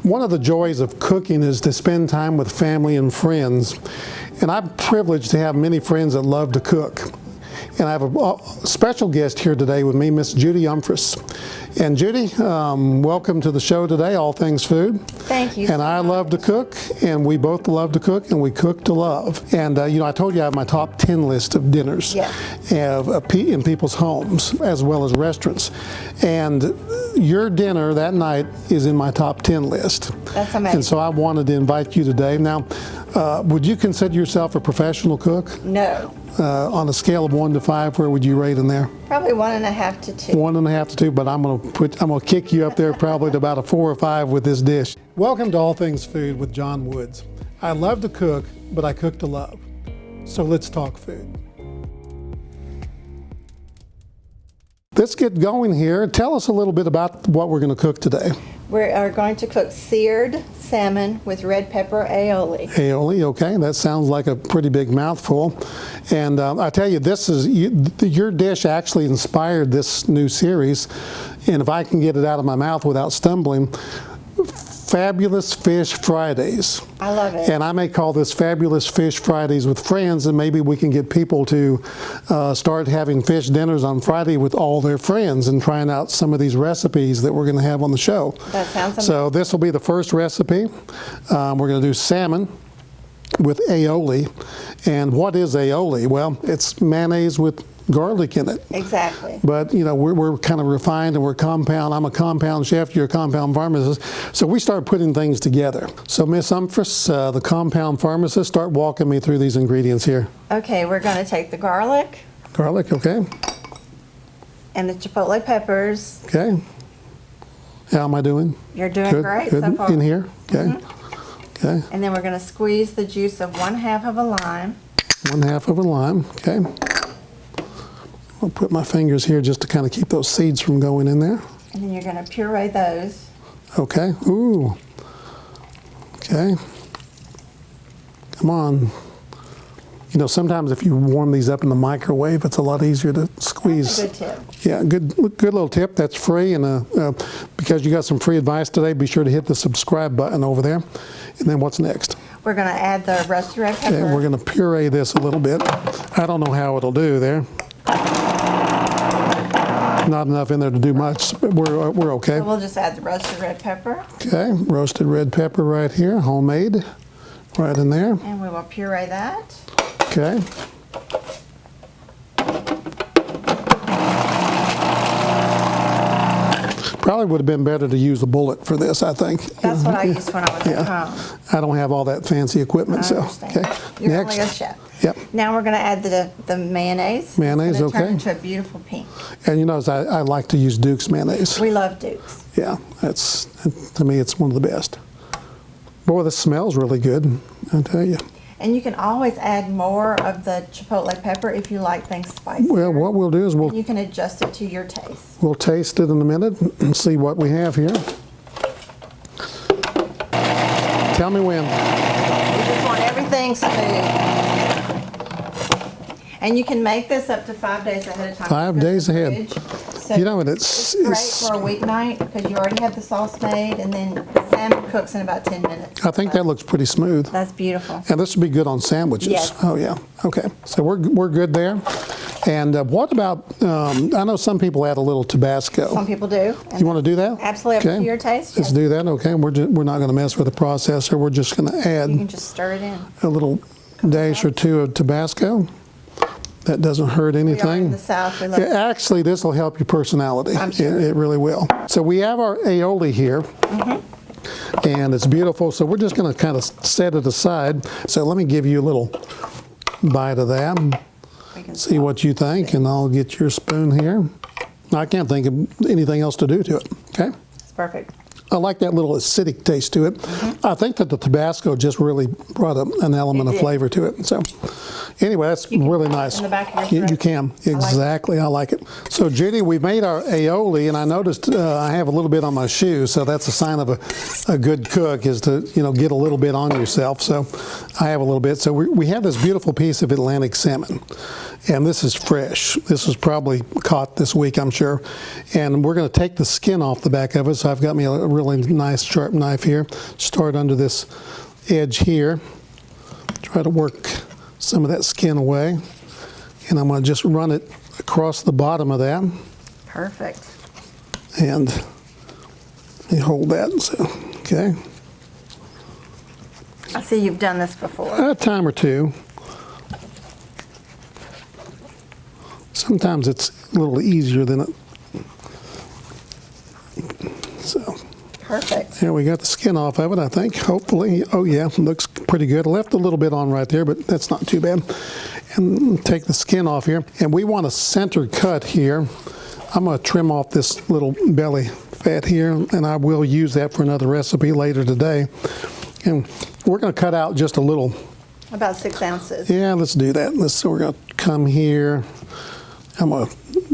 One of the joys of cooking is to spend time with family and friends. And I'm privileged to have many friends that love to cook. And I have a special guest here today with me, Miss Judy Umfress. And Judy, welcome to the show today, All Things Food. Thank you. And I love to cook, and we both love to cook, and we cook to love. And you know, I told you I have my top 10 list of dinners in people's homes as well as restaurants. And your dinner that night is in my top 10 list. That's amazing. And so I wanted to invite you today. Now, would you consider yourself a professional cook? No. On a scale of 1 to 5, where would you rate in there? Probably 1.5 to 2. 1.5 to 2, but I'm gonna kick you up there probably to about a 4 or 5 with this dish. Welcome to All Things Food with John Woods. I love to cook, but I cook to love. So let's talk food. Let's get going here. Tell us a little bit about what we're going to cook today. We are going to cook seared salmon with red pepper aioli. Aioli, okay, that sounds like a pretty big mouthful. And I tell you, your dish actually inspired this new series. And if I can get it out of my mouth without stumbling, Fabulous Fish Fridays. I love it. And I may call this Fabulous Fish Fridays with friends, and maybe we can get people to start having fish dinners on Friday with all their friends and trying out some of these recipes that we're going to have on the show. That sounds amazing. So this will be the first recipe. We're going to do salmon with aioli. And what is aioli? Well, it's mayonnaise with garlic in it. Exactly. But you know, we're kind of refined and we're compound. I'm a compound chef, you're a compound pharmacist. So we start putting things together. So Miss Umfress, the compound pharmacist, start walking me through these ingredients here. Okay, we're going to take the garlic. Garlic, okay. And the chipotle peppers. Okay. How am I doing? You're doing Good, great good. so far. In here? Okay. Okay. And then we're going to squeeze the juice of 1/2 of a lime. 1/2 of a lime, okay. I'll put my fingers here just to kind of keep those seeds from going in there. And then you're going to puree those. Okay. Ooh. Okay. Come on. You know, sometimes if you warm these up in the microwave, it's a lot easier to squeeze. That's a good tip. Yeah, good little tip. That's free, and because you got some free advice today, be sure to hit the subscribe button over there. And then what's next? We're going to add the roasted red pepper. Okay, we're going to puree this a little bit. I don't know how it'll do there. Not enough in there to do much, but we're okay. So we'll just add the roasted red pepper. Okay, roasted red pepper right here, homemade, right in there. And we will puree that. Okay. Probably would have been better to use a bullet for this, I think. That's what I used when I was at home. I don't have all that fancy equipment, I so. understand. Okay. You're Next. only a chef. Yep. Now we're going to add the mayonnaise. Mayonnaise, it's gonna okay. turn into a beautiful pink. And you notice I like to use Duke's mayonnaise. We love Duke's. Yeah, to me, it's one of the best. Boy, this smells really good, I tell you. And you can always add more of the chipotle pepper if you like things spicy. Well, what we'll do is you can adjust it to your taste. we'll taste it in a minute and see what we have here. Tell me when. We just want everything smooth. And you can make this up to 5 days ahead of time. 5 days ahead. So You know, and it's great for a weeknight because you already have the sauce made, and then the salmon cooks in about 10 minutes. I think that looks pretty smooth. That's beautiful. And this would be good on sandwiches. Yes. Oh, yeah. Okay. So we're good there. And what about, I know some people add a little Tabasco. Some people do. You want to do that? Absolutely, up to your taste. Let's Yes. do that. Okay. We're not going to mess with the processor. We're just going to add You can just stir it in. a little dash or two of Tabasco. That doesn't hurt We are in anything. the South. We love Yeah, actually, this will help your personality. I'm sure. It really will. So we have our aioli here. And it's beautiful. So we're just going to kind of set it aside. So let me give you a little bite of that. We can See what you think, and I'll get your spoon here. I can't think of anything else to do to it. Okay. It's perfect. I like that little acidic taste to it. I think that the Tabasco just really brought an element of did. flavor to it. So anyway, that's really nice. in the back of your You throat. can. Exactly. I like it. So Judy, we've made our aioli, and I noticed I have a little bit on my shoe, so that's a sign of a good cook is to, you know, get a little bit on yourself. So I have a little bit. So we have this beautiful piece of Atlantic salmon. And this is fresh. This was probably caught this week, I'm sure. And we're going to take the skin off the back of it. So I've got me a really nice sharp knife here. Start under this edge here. Try to work some of that skin away. And I'm going to just run it across the bottom of that. Perfect. And you hold that. So, okay. I see you've done this before. A time or two. Sometimes it's a little easier than it. So. Perfect. Here we got the skin off of it, I think, hopefully. Oh yeah, looks pretty good. I left a little bit on right there, but that's not too bad. And take the skin off here. And we want a center cut here. I'm going to trim off this little belly fat here, and I will use that for another recipe later today. And we're going to cut out just a little. About 6 ounces. Yeah, let's do that. So we're going to come here.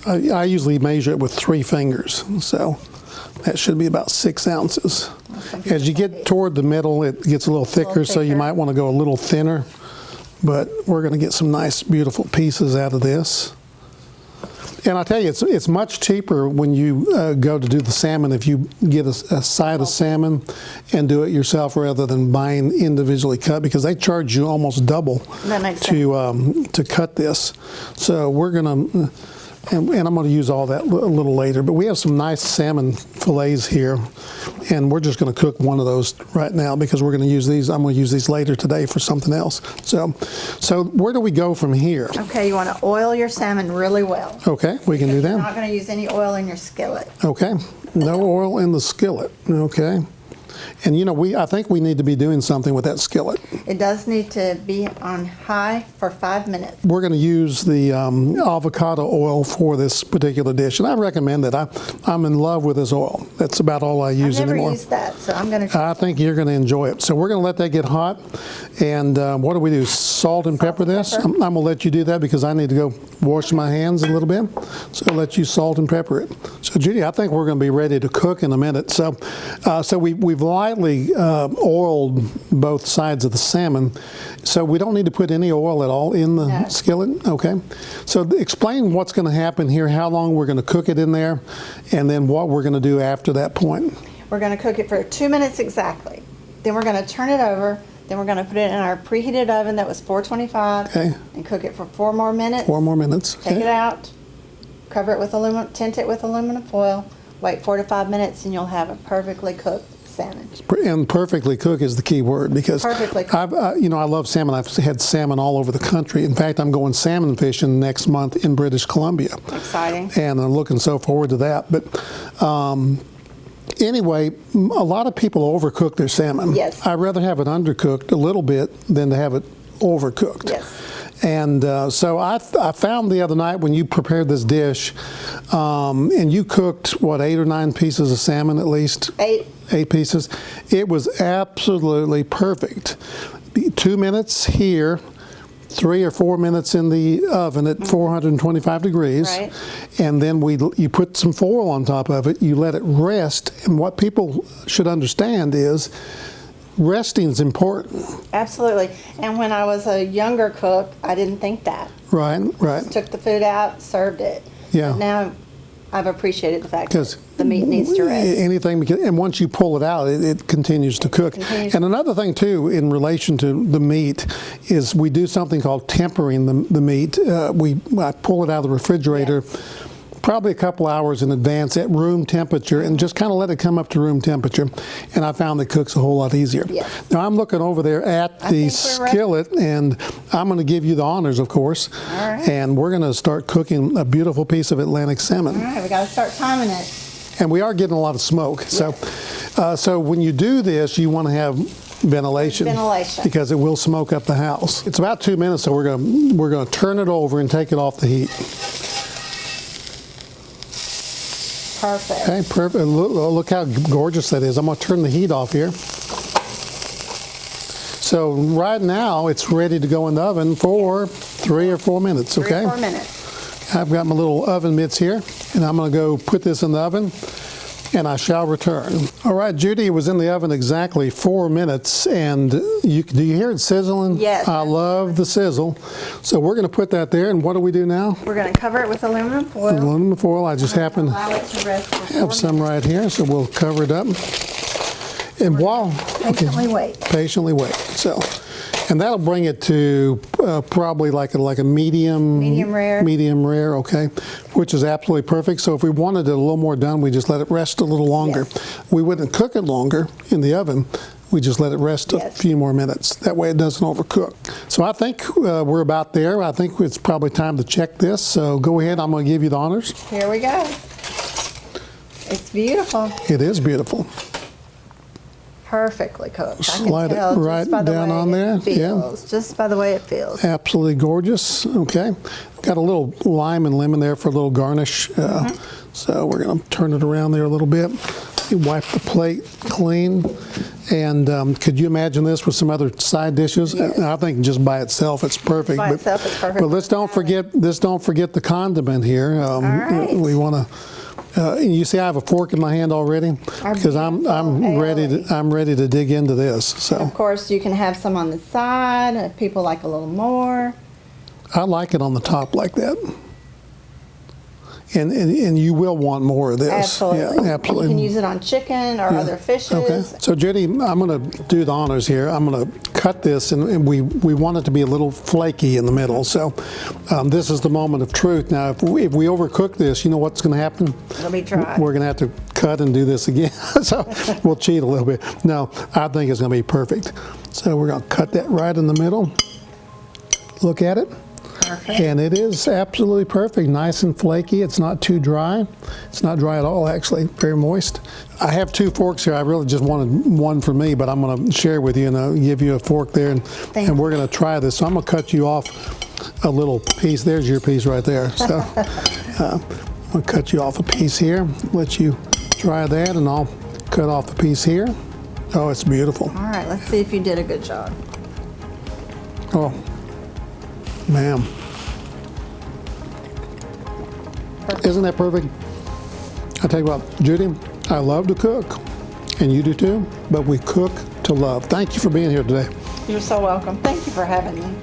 I usually measure it with 3 fingers, so that should be about 6 ounces. As you get toward the middle, it gets a little thicker, so you might want to go a little thinner. But we're going to get some nice, beautiful pieces out of this. And I'll tell you, it's much cheaper when you go to do the salmon if you get a side of salmon and do it yourself rather than buying individually cut, because they charge you almost double to cut this. So we're going to, and I'm going to use all that a little later, but we have some nice salmon fillets here, and we're just going to cook one of those right now because we're going to use these. I'm going to use these later today for something else. So where do we go from here? Okay, you want to oil your salmon really well. Okay, we can do that. You're not going to use any oil in your skillet. Okay, no oil in the skillet. Okay. And you know, I think we need to be doing something with that skillet. It does need to be on high for 5 minutes. We're going to use the avocado oil for this particular dish, and I recommend that. I'm in love with this oil. That's about all I use anymore. I've never used that, so I'm going to. I think you're going to enjoy it. So we're going to let that get hot, and what do we do? Salt and pepper this? I'm going to let you do that because I need to go wash my hands a little bit. So I'll let you salt and pepper it. So Judy, I think we're going to be ready to cook in a minute. So we've lightly oiled both sides of the salmon, so we don't need to put any oil at all in the skillet. Okay, so explain what's going to happen here, how long we're going to cook it in there, and then what we're going to do after that point. We're going to cook it for 2 minutes exactly. Then we're going to turn it over. Then we're going to put it in our preheated oven that was 425 and cook it for 4 more minutes. 4 more minutes. Take it out, cover it with tint it with aluminum foil, wait 4 to 5 minutes, and you'll have a perfectly cooked salmon. And perfectly cook is the key word, because I love salmon. I've had salmon all over the country. In fact, I'm going salmon fishing next month in British Columbia. Exciting. And I'm looking so forward to that. But anyway, a lot of people overcook their salmon. Yes. I'd rather have it undercooked a little bit than to have it overcooked. Yes. And so I found the other night when you prepared this dish, and you cooked, what, 8 or 9 pieces of salmon at least? 8 pieces. It was absolutely perfect. 2 minutes here, 3 or 4 minutes in the oven at 425 degrees. Right. And then you put some foil on top of it. You let it rest. And what people should understand is resting is important. Absolutely. And when I was a younger cook, I didn't think that. Right. Just took the food out, served it. Yeah. But now I've appreciated the fact that the meat needs to rest. And once you pull it out, it continues to cook. And another thing too, in relation to the meat, is we do something called tempering the meat. I pull it out of the refrigerator. Yes. Probably a couple hours in advance at room temperature, and just kind of let it come up to room temperature, and I found it cooks a whole lot easier. Yes. Now I'm looking over there at the skillet, and I'm going to give you the honors, of course. All right. And we're going to start cooking a beautiful piece of Atlantic salmon. All right, we got to start timing it. And we are getting a lot of smoke. Yes. So when you do this, you want to have ventilation, because it will smoke up the house. It's about 2 minutes, so we're going to turn it over and take it off the heat. Perfect. Okay, perfect. Look how gorgeous that is. I'm going to turn the heat off here. So right now, it's ready to go in the oven for 3 or 4 minutes, okay? 3 or 4 minutes. I've got my little oven mitts here, and I'm going to go put this in the oven and I shall return. All right, Judy, it was in the oven exactly 4 minutes, and do you hear it sizzling? Yes. I love the sizzle. So we're going to put that there, and what do we do now? We're going to cover it with aluminum foil. Aluminum foil. I just happen to Allow it to rest for 4 have some right here, so we'll cover it up. And while Patiently wait. Patiently wait. So, and that'll bring it to probably like a medium rare. Medium rare, okay, which is absolutely perfect. So if we wanted it a little more done, we just let it rest a little longer. Yes. We wouldn't cook it longer in the oven. We just let it rest a few more minutes. That way it doesn't overcook. So I think we're about there. I think it's probably time to check this. So go ahead. I'm going to give you the honors. Here we go. It's beautiful. It is beautiful. Perfectly cooked. Slide I can tell it right just by the down way on there. it feels, just by the way it feels. Absolutely gorgeous. Okay. Got a little lime and lemon there for a little garnish. So we're going to turn it around there a little bit. You wipe the plate clean. And could you imagine this with some other side dishes? Yes. I think just by itself it's perfect. By itself it's perfect. But let's don't forget the condiment here. All right. We want to. You see, I have a fork in my hand already because I'm ready to dig into this. So and of course, you can have some on the side if people like a little more. I like it on the top like that. And you will want more of this. Absolutely. Yeah, absolutely. You can use it on chicken or other fishes. Okay. So Judy, I'm going to do the honors here. I'm going to cut this, and we want it to be a little flaky in the middle. So this is the moment of truth. Now, if we overcook this, you know what's going to happen? It'll be dry. We're going to have to cut and do this again. So we'll cheat a little bit. No, I think it's going to be perfect. So we're going to cut that right in the middle. Look at it. Perfect. And it is absolutely perfect, nice and flaky. It's not too dry. It's not dry at all, actually, very moist. I have 2 forks here. I really just wanted one for me, but I'm going to share with you and I'll give you a fork there, and we're going to try this. So I'm going to cut you off a little piece. There's your piece right there. So I'm going to cut you off a piece here, let you try that, and I'll cut off the piece here. Oh, it's beautiful. All right, let's see if you did a good job. Oh, ma'am. Isn't that perfect? I tell you what, Judy, I love to cook, and you do too, but we cook to love. Thank you for being here today. You're so welcome. Thank you for having me.